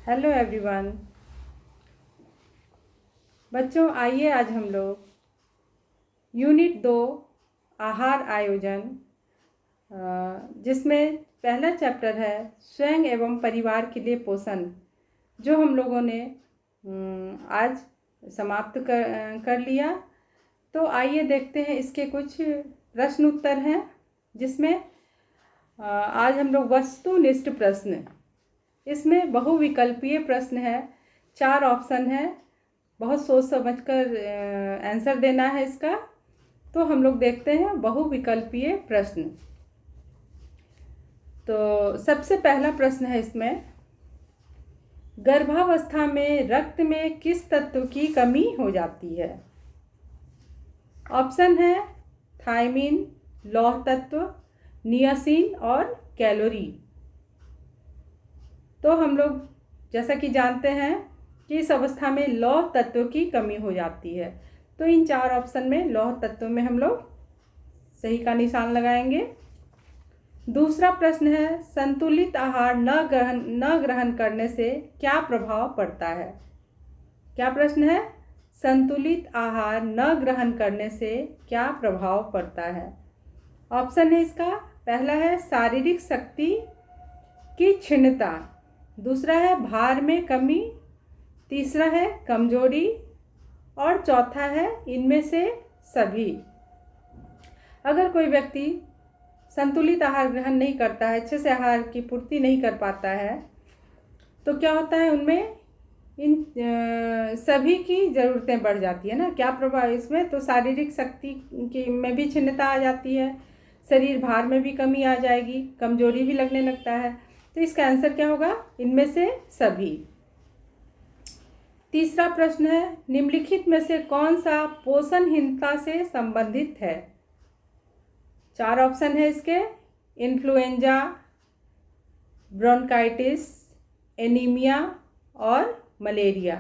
Hello everyone. बच्चों, आइए आज हम लोग यूनिट 2 आहार आयोजन जिसमें पहला चैप्टर है स्वयं एवं परिवार के लिए पोषण, जो हम लोगों ने आज समाप्त कर लिया। तो आइए देखते हैं इसके कुछ प्रश्न उत्तर हैं, जिसमें आज हम लोग वस्तुनिष्ठ प्रश्न, इसमें बहुविकल्पीय प्रश्न है, 4 ऑप्शन है, बहुत सोच समझकर आंसर देना है इसका। तो हम लोग देखते हैं बहुविकल्पीय प्रश्न। तो सबसे पहला प्रश्न है इसमें, गर्भावस्था में रक्त में किस तत्व की कमी हो जाती है? ऑप्शन है थायमिन, लौह तत्व, नियासिन और कैलोरी। तो हम लोग जैसा कि जानते हैं कि इस अवस्था में लौह तत्व की कमी हो जाती है। तो इन 4 ऑप्शन में लौह तत्व में हम लोग सही का निशान लगाएंगे। दूसरा प्रश्न है, संतुलित आहार न ग्रहण करने से क्या प्रभाव पड़ता है? क्या प्रश्न है? संतुलित आहार न ग्रहण करने से क्या प्रभाव पड़ता है? ऑप्शन है इसका, पहला है शारीरिक शक्ति की क्षीणता, दूसरा है भार में कमी, तीसरा है कमजोरी और चौथा है इनमें से सभी। अगर कोई व्यक्ति संतुलित आहार ग्रहण नहीं करता है, अच्छे से आहार की पूर्ति नहीं कर पाता है, तो क्या होता है, उनमें इन सभी की ज़रूरतें बढ़ जाती है ना। क्या प्रभाव इसमें? तो शारीरिक शक्ति की में भी क्षीणता आ जाती है, शरीर भार में भी कमी आ जाएगी, कमजोरी भी लगने लगता है। तो इसका आंसर क्या होगा? इनमें से सभी। तीसरा प्रश्न है, निम्नलिखित में से कौन सा पोषणहीनता से संबंधित है? 4 ऑप्शन है इसके, इन्फ्लुएंजा, ब्रोंकाइटिस, एनीमिया और मलेरिया।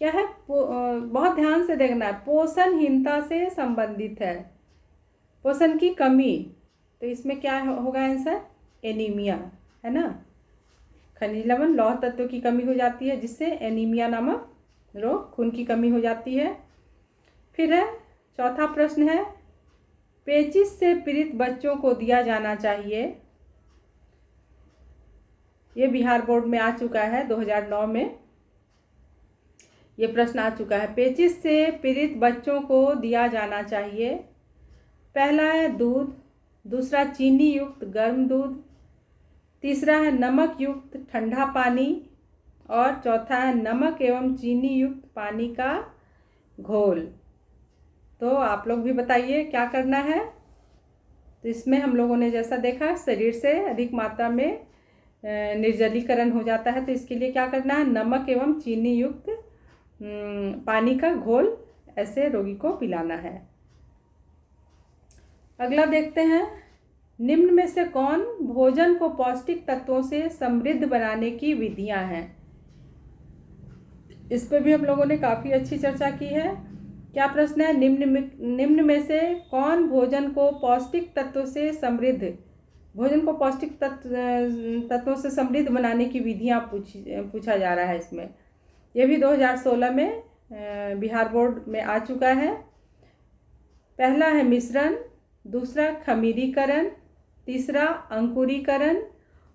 क्या है? बहुत ध्यान से देखना है, पोषणहीनता से संबंधित है, पोषण की कमी। तो इसमें क्या होगा आंसर? एनीमिया, है ना। खनिज लवण लौह तत्व की कमी हो जाती है, जिससे एनीमिया नामक रोग, खून की कमी हो जाती है। फिर है चौथा प्रश्न है, पेचिश से पीड़ित बच्चों को दिया जाना चाहिए। ये बिहार बोर्ड में आ चुका है, 2009 में ये प्रश्न आ चुका है। पेचिश से पीड़ित बच्चों को दिया जाना चाहिए। पहला है दूध, दूसरा चीनी युक्त गर्म दूध, तीसरा है नमक युक्त ठंडा पानी और चौथा है नमक एवं चीनी युक्त पानी का घोल। तो आप लोग भी बताइए क्या करना है। तो इसमें हम लोगों ने जैसा देखा, शरीर से अधिक मात्रा में निर्जलीकरण हो जाता है, तो इसके लिए क्या करना है? नमक एवं चीनी युक्त पानी का घोल ऐसे रोगी को पिलाना है। अगला देखते हैं, निम्न में से कौन भोजन को पौष्टिक तत्वों से समृद्ध बनाने की विधियां हैं? इस पर भी हम लोगों ने काफ़ी अच्छी चर्चा की है। क्या प्रश्न है? निम्न में से कौन भोजन को पौष्टिक तत्वों से समृद्ध, भोजन को पौष्टिक तत्वों से समृद्ध बनाने की विधियां पूछा जा रहा है इसमें। यह भी 2016 में बिहार बोर्ड में आ चुका है। पहला है मिश्रण, दूसरा खमीरीकरण, तीसरा अंकुरीकरण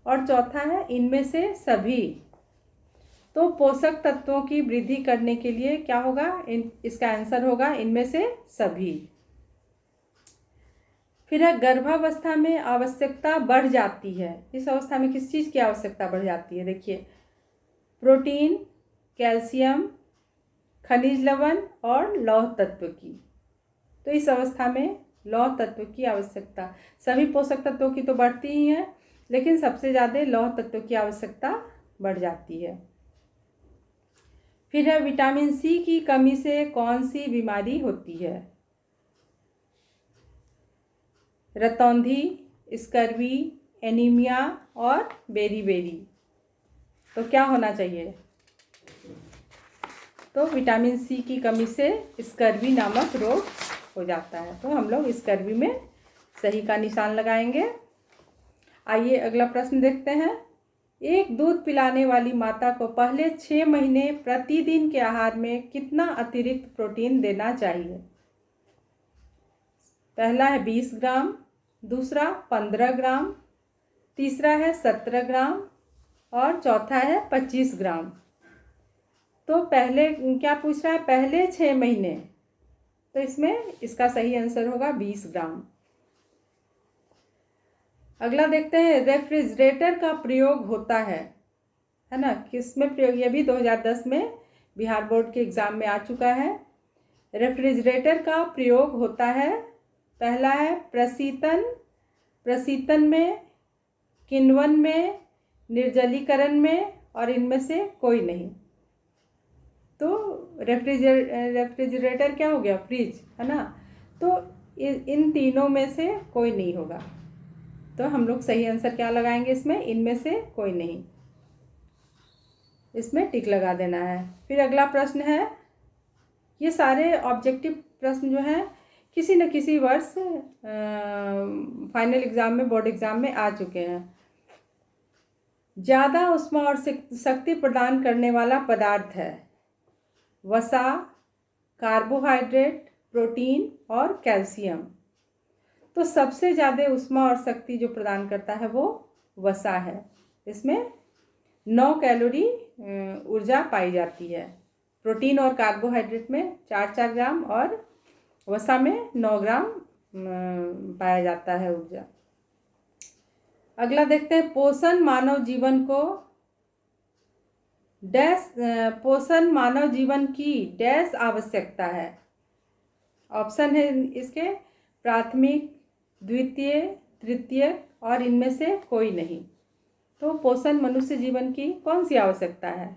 और चौथा है इनमें से सभी। तो पोषक तत्वों की वृद्धि करने के लिए क्या होगा? इसका आंसर होगा इनमें से सभी। फिर है गर्भावस्था में आवश्यकता बढ़ जाती है। इस अवस्था में किस चीज़ की आवश्यकता बढ़ जाती है? देखिए, प्रोटीन, कैल्शियम, खनिज लवण और लौह तत्व की। तो इस अवस्था में लौह तत्व की आवश्यकता, सभी पोषक तत्वों की तो बढ़ती ही है, लेकिन सबसे ज़्यादा लौह तत्व की आवश्यकता बढ़ जाती है। फिर है विटामिन सी की कमी से कौन सी बीमारी होती है? रतौंधी, स्कर्वी, एनीमिया और बेरी। तो क्या होना चाहिए? तो विटामिन सी की कमी से स्कर्वी नामक रोग हो जाता है। तो हम लोग स्कर्वी में सही का निशान लगाएंगे। आइए अगला प्रश्न देखते हैं, एक दूध पिलाने वाली माता को पहले 6 महीने प्रतिदिन के आहार में कितना अतिरिक्त प्रोटीन देना चाहिए? पहला है 20 ग्राम, दूसरा 15 ग्राम, तीसरा है 17 ग्राम और चौथा है 25 ग्राम। तो पहले क्या पूछ रहा है? पहले 6 महीने, तो इसमें इसका सही आंसर होगा 20 ग्राम। अगला देखते हैं, रेफ्रिजरेटर का प्रयोग होता है ना, किस में प्रयोग? ये भी 2010 में बिहार बोर्ड के एग्ज़ाम में आ चुका है। रेफ्रिजरेटर का प्रयोग होता है, पहला है प्रशीतन में, किण्वन में, निर्जलीकरण में और इनमें से कोई नहीं। तो रेफ्रिजरेटर क्या हो गया? फ्रिज, है ना। तो इन तीनों में से कोई नहीं होगा, तो हम लोग सही आंसर क्या लगाएंगे इसमें? इनमें से कोई नहीं, इसमें टिक लगा देना है। फिर अगला प्रश्न है, ये सारे ऑब्जेक्टिव प्रश्न जो हैं किसी न किसी वर्ष फाइनल एग्ज़ाम में, बोर्ड एग्ज़ाम में आ चुके हैं। ज़्यादा ऊष्मा और शक्ति प्रदान करने वाला पदार्थ है वसा, कार्बोहाइड्रेट, प्रोटीन और कैल्शियम। तो सबसे ज़्यादा ऊष्मा और शक्ति जो प्रदान करता है वो वसा है। इसमें 9 कैलोरी ऊर्जा पाई जाती है। प्रोटीन और कार्बोहाइड्रेट में 4-4 ग्राम और वसा में 9 ग्राम पाया जाता है ऊर्जा। अगला देखते हैं, पोषण मानव जीवन की डैश आवश्यकता है। ऑप्शन है इसके प्राथमिक, द्वितीय, तृतीय और इनमें से कोई नहीं। तो पोषण मनुष्य जीवन की कौन सी आवश्यकता है?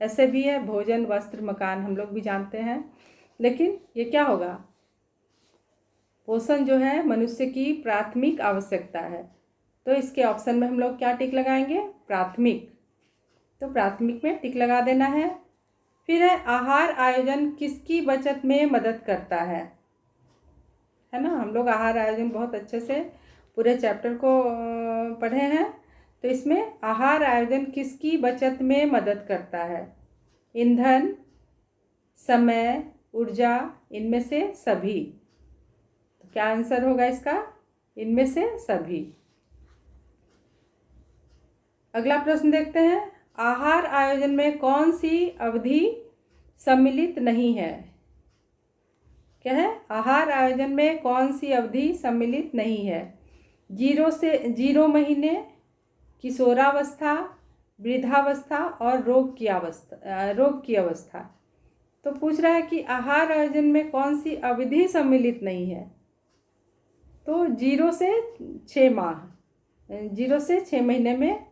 ऐसे भी है भोजन, वस्त्र, मकान, हम लोग भी जानते हैं, लेकिन ये क्या होगा? पोषण जो है मनुष्य की प्राथमिक आवश्यकता है। तो इसके ऑप्शन में हम लोग क्या टिक लगाएंगे? प्राथमिक। तो प्राथमिक में टिक लगा देना है। फिर है, आहार आयोजन किसकी बचत में मदद करता है ना। हम लोग आहार आयोजन बहुत अच्छे से पूरे चैप्टर को पढ़े हैं। तो इसमें आहार आयोजन किसकी बचत में मदद करता है? ईंधन, समय, ऊर्जा, इनमें से सभी। तो क्या आंसर होगा इसका? इनमें से सभी। अगला प्रश्न देखते हैं, आहार आयोजन में कौन सी अवधि सम्मिलित नहीं है? क्या है? आहार आयोजन में कौन सी अवधि सम्मिलित नहीं है? 0 महीने, किशोरावस्था, वृद्धावस्था और रोग की अवस्था। तो पूछ रहा है कि आहार आयोजन में कौन सी अवधि सम्मिलित नहीं है? तो 0 से 6 माह, 0 से 6 महीने में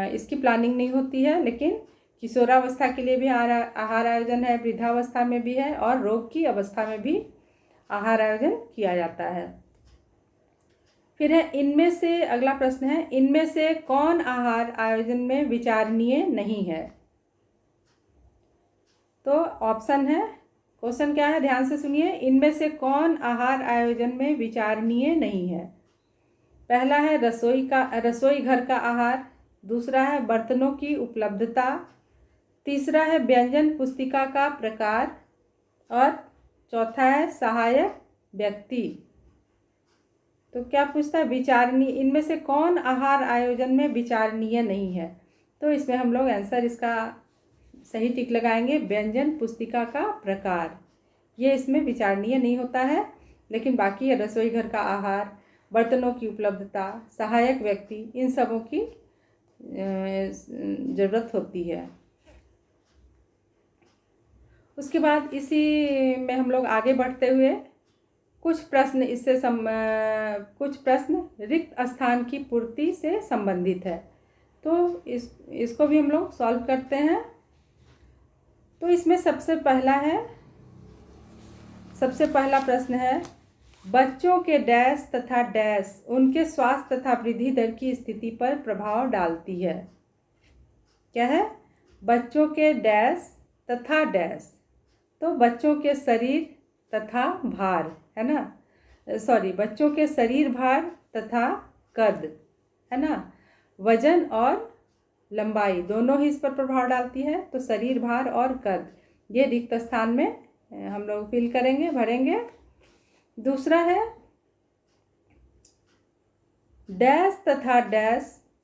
इसकी प्लानिंग नहीं होती है, लेकिन किशोरावस्था के लिए भी आहार आयोजन है, वृद्धावस्था में भी है और रोग की अवस्था में भी आहार आयोजन किया जाता है। फिर है, इनमें से, अगला प्रश्न है, इनमें से कौन आहार आयोजन में विचारणीय नहीं है? तो ऑप्शन है, क्वेश्चन क्या है ध्यान से सुनिए, इनमें से कौन आहार आयोजन में विचारणीय नहीं है? पहला है रसोई घर का आहार, दूसरा है बर्तनों की उपलब्धता, तीसरा है व्यंजन पुस्तिका का प्रकार और चौथा है सहायक व्यक्ति। तो क्या पूछता है? विचारणीय, इनमें से कौन आहार आयोजन में विचारणीय नहीं है? तो इसमें हम लोग आंसर इसका सही टिक लगाएंगे, व्यंजन पुस्तिका का प्रकार। ये इसमें विचारणीय नहीं होता है, लेकिन बाकी रसोई घर का आहार, बर्तनों की उपलब्धता, सहायक व्यक्ति, इन सबों की ज़रूरत होती है। उसके बाद इसी में हम लोग आगे बढ़ते हुए कुछ प्रश्न रिक्त स्थान की पूर्ति से संबंधित है। तो इसको भी हम लोग सॉल्व करते हैं। तो इसमें सबसे पहला प्रश्न है, बच्चों के डैश तथा डैश उनके स्वास्थ्य तथा वृद्धि दर की स्थिति पर प्रभाव डालती है। क्या है? बच्चों के डैश तथा डैश। तो बच्चों के शरीर तथा भार, है ना, सॉरी, बच्चों के शरीर भार तथा कद, है ना। वजन और लंबाई दोनों ही इस पर प्रभाव डालती है। तो शरीर भार और कद ये रिक्त स्थान में हम लोग फिल करेंगे, भरेंगे। दूसरा है डैश तथा डैश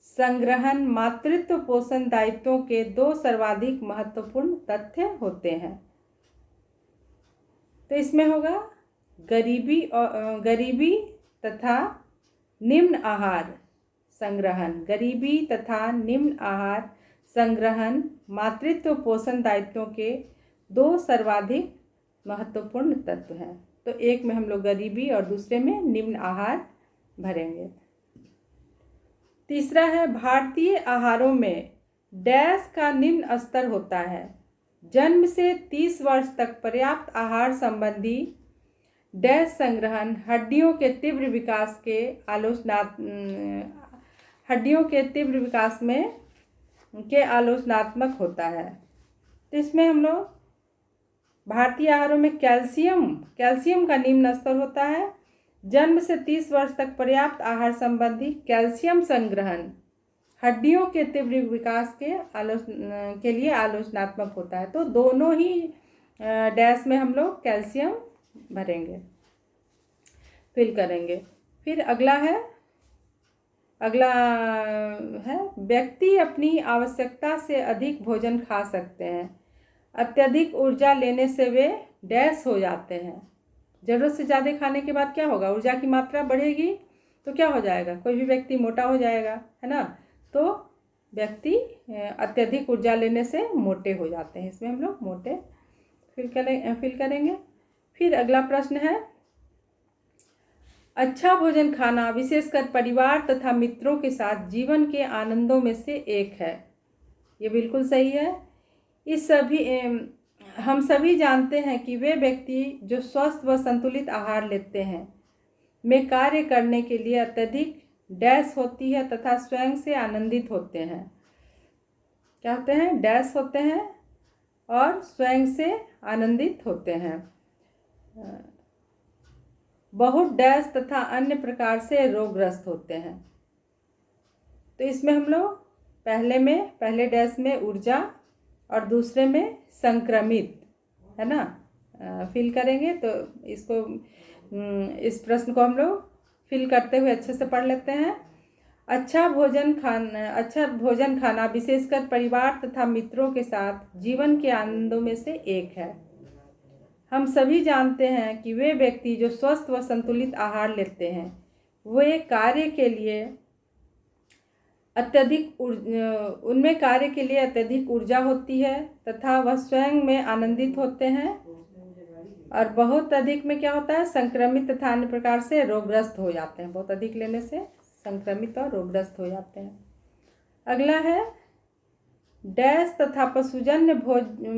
संग्रहण मातृत्व पोषण दायित्वों के दो सर्वाधिक महत्वपूर्ण तथ्य होते हैं। तो इसमें होगा गरीबी तथा निम्न आहार संग्रहण। गरीबी तथा निम्न आहार संग्रहण मातृत्व पोषण दायित्वों के दो सर्वाधिक महत्वपूर्ण तत्व हैं। तो एक में हम लोग गरीबी और दूसरे में निम्न आहार भरेंगे। तीसरा है भारतीय आहारों में डैश का निम्न स्तर होता है। जन्म से 30 वर्ष तक पर्याप्त आहार संबंधी डैश संग्रहण हड्डियों के तीव्र विकास के आलोचनात्मक होता है। तो इसमें हम लोग भारतीय आहारों में कैल्शियम का निम्न स्तर होता है। जन्म से 30 वर्ष तक पर्याप्त आहार संबंधी कैल्शियम संग्रहण हड्डियों के तीव्र विकास के लिए आलोचनात्मक होता है। तो दोनों ही डैश में हम लोग कैल्शियम भरेंगे, फिल करेंगे। फिर अगला है व्यक्ति अपनी आवश्यकता से अधिक भोजन खा सकते हैं। अत्यधिक ऊर्जा लेने से वे डैश हो जाते हैं। ज़रूरत से ज़्यादा खाने के बाद क्या होगा, ऊर्जा की मात्रा बढ़ेगी तो क्या हो जाएगा, कोई भी व्यक्ति मोटा हो जाएगा, है ना। तो व्यक्ति अत्यधिक ऊर्जा लेने से मोटे हो जाते हैं। इसमें हम लोग मोटे फिल करेंगे। फिर अगला प्रश्न है अच्छा भोजन खाना विशेषकर परिवार तथा मित्रों के साथ जीवन के आनंदों में से एक है। ये बिल्कुल सही है। हम सभी जानते हैं कि वे व्यक्ति जो स्वस्थ व संतुलित आहार लेते हैं में कार्य करने के लिए अत्यधिक डैश होती है तथा स्वयं से आनंदित होते हैं। क्या होते हैं, डैश होते हैं और स्वयं से आनंदित होते हैं। बहुत डैश तथा अन्य प्रकार से रोगग्रस्त होते हैं। तो इसमें हम लोग पहले डैश में ऊर्जा और दूसरे में संक्रमित, है ना, फिल करेंगे। तो इस प्रश्न को हम लोग फिल करते हुए अच्छे से पढ़ लेते हैं। अच्छा भोजन खाना विशेषकर परिवार तथा मित्रों के साथ जीवन के आनंदों में से एक है। हम सभी जानते हैं कि वे व्यक्ति जो स्वस्थ व संतुलित आहार लेते हैं वे कार्य के लिए अत्यधिक ऊर्जा होती है तथा वह स्वयं में आनंदित होते हैं। और बहुत अधिक में क्या होता है, संक्रमित तथा अन्य प्रकार से रोगग्रस्त हो जाते हैं। बहुत अधिक लेने से संक्रमित और रोगग्रस्त हो जाते हैं। अगला है डैश तथा पशुजन्य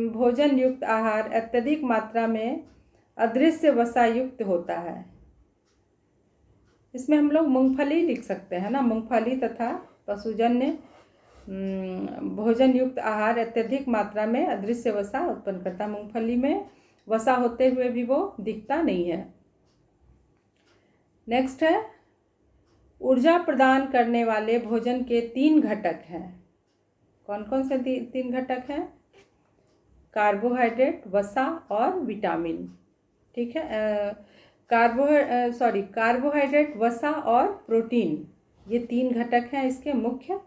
भोजन युक्त आहार अत्यधिक मात्रा में अदृश्य वसा युक्त होता है। इसमें हम लोग मूंगफली लिख सकते हैं ना। मूंगफली तथा पशुजन्य भोजन युक्त आहार अत्यधिक मात्रा में अदृश्य वसा उत्पन्न करता है। मूंगफली में वसा होते हुए भी वो दिखता नहीं है। नेक्स्ट है ऊर्जा प्रदान करने वाले भोजन के 3 घटक हैं। कौन कौन से 3 घटक हैं, कार्बोहाइड्रेट, वसा और विटामिन। ठीक है, कार्बोहाइड्रेट, वसा और प्रोटीन, ये 3 घटक हैं इसके मुख्य।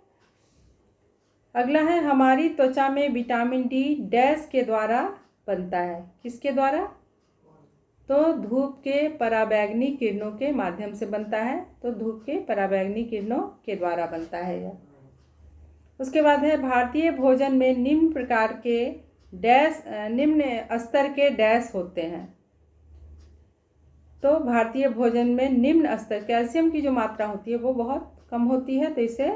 अगला है हमारी त्वचा में विटामिन डी डैश के द्वारा बनता है। किसके द्वारा, तो धूप के पराबैंगनी किरणों के माध्यम से बनता है। तो धूप के पराबैंगनी किरणों के द्वारा बनता है यह। उसके बाद है भारतीय भोजन में निम्न स्तर के डैश होते हैं। तो भारतीय भोजन में निम्न स्तर कैल्शियम की जो मात्रा होती है वो बहुत कम होती है। तो इसे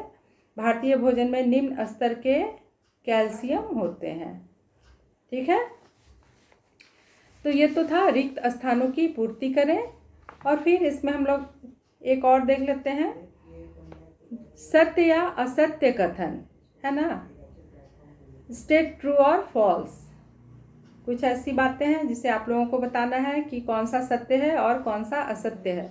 भारतीय भोजन में निम्न स्तर के कैल्शियम होते हैं। ठीक है, तो ये तो था रिक्त स्थानों की पूर्ति करें। और फिर इसमें हम लोग एक और देख लेते हैं, सत्य या असत्य कथन, है ना। स्टेट ट्रू और फॉल्स। कुछ ऐसी बातें हैं जिसे आप लोगों को बताना है कि कौन सा सत्य है और कौन सा असत्य है।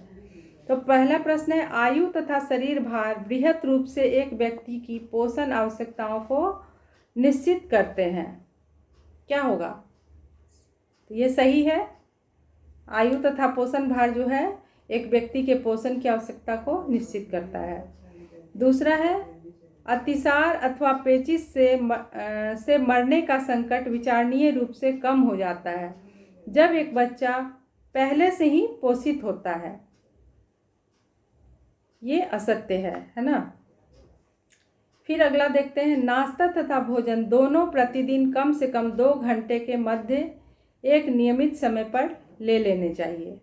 तो पहला प्रश्न है, आयु तथा शरीर भार बृहत रूप से एक व्यक्ति की पोषण आवश्यकताओं को निश्चित करते हैं। क्या होगा? तो ये सही है। आयु तथा पोषण भार जो है एक व्यक्ति के पोषण की आवश्यकता को निश्चित करता है। दूसरा है, अतिसार अथवा पेचिश से मरने का संकट विचारणीय रूप से कम हो जाता है जब एक बच्चा पहले से ही पोषित होता है। ये असत्य है ना। फिर अगला देखते हैं, नाश्ता तथा भोजन दोनों प्रतिदिन कम से कम 2 घंटे के मध्य एक नियमित समय पर ले लेने चाहिए।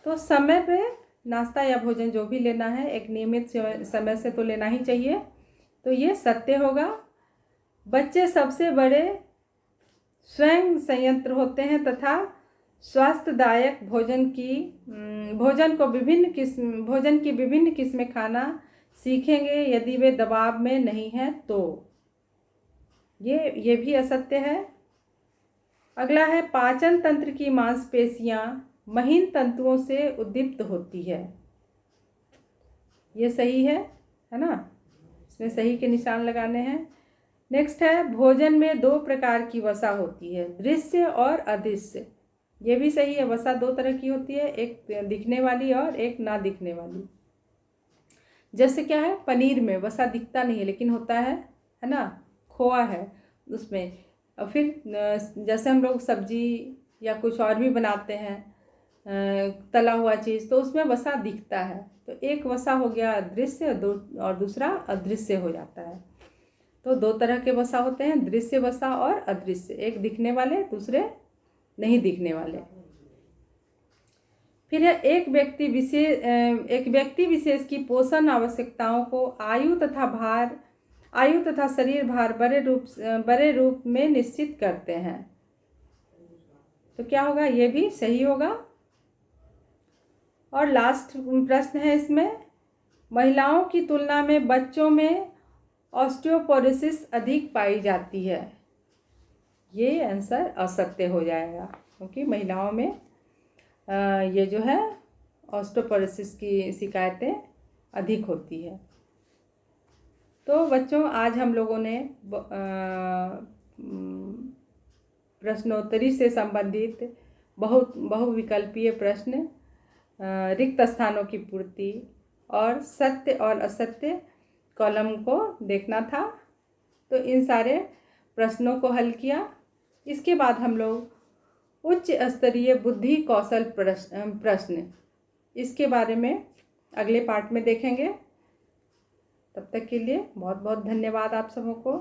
तो समय पे नाश्ता या भोजन जो भी लेना है एक नियमित समय से तो लेना ही चाहिए। तो ये सत्य होगा। बच्चे सबसे बड़े स्वयं संयंत्र होते हैं तथा स्वास्थ्यदायक भोजन की विभिन्न किस्में खाना सीखेंगे यदि वे दबाव में नहीं हैं तो। ये भी असत्य है। अगला है, पाचन तंत्र की मांसपेशियां महीन तंतुओं से उद्दीप्त होती है। ये सही है ना। इसमें सही के निशान लगाने हैं। नेक्स्ट है, भोजन में 2 प्रकार की वसा होती है, दृश्य और अदृश्य। ये भी सही है। वसा 2 तरह की होती है, एक दिखने वाली और एक ना दिखने वाली। जैसे क्या है, पनीर में वसा दिखता नहीं है लेकिन होता है ना, खोआ है उसमें। और फिर जैसे हम लोग सब्जी या कुछ और भी बनाते हैं तला हुआ चीज़, तो उसमें वसा दिखता है। तो एक वसा हो गया दृश्य और दूसरा अदृश्य हो जाता है। तो 2 तरह के वसा होते हैं, दृश्य वसा और अदृश्य। एक दिखने वाले, दूसरे नहीं दिखने वाले। फिर है, एक व्यक्ति विशेष की पोषण आवश्यकताओं को आयु तथा शरीर भार बड़े रूप में निश्चित करते हैं। तो क्या होगा? ये भी सही होगा। और लास्ट प्रश्न है इसमें, महिलाओं की तुलना में बच्चों में ऑस्टियोपोरोसिस अधिक पाई जाती है। ये आंसर असत्य हो जाएगा क्योंकि महिलाओं में ये जो है ऑस्टियोपोरोसिस की शिकायतें अधिक होती है। तो बच्चों, आज हम लोगों ने प्रश्नोत्तरी से संबंधित बहुविकल्पीय प्रश्न, रिक्त स्थानों की पूर्ति और सत्य और असत्य कॉलम को देखना था। तो इन सारे प्रश्नों को हल किया। इसके बाद हम लोग उच्च स्तरीय बुद्धि कौशल प्रश्न इसके बारे में अगले पार्ट में देखेंगे। तब तक के लिए बहुत बहुत धन्यवाद आप सबों को।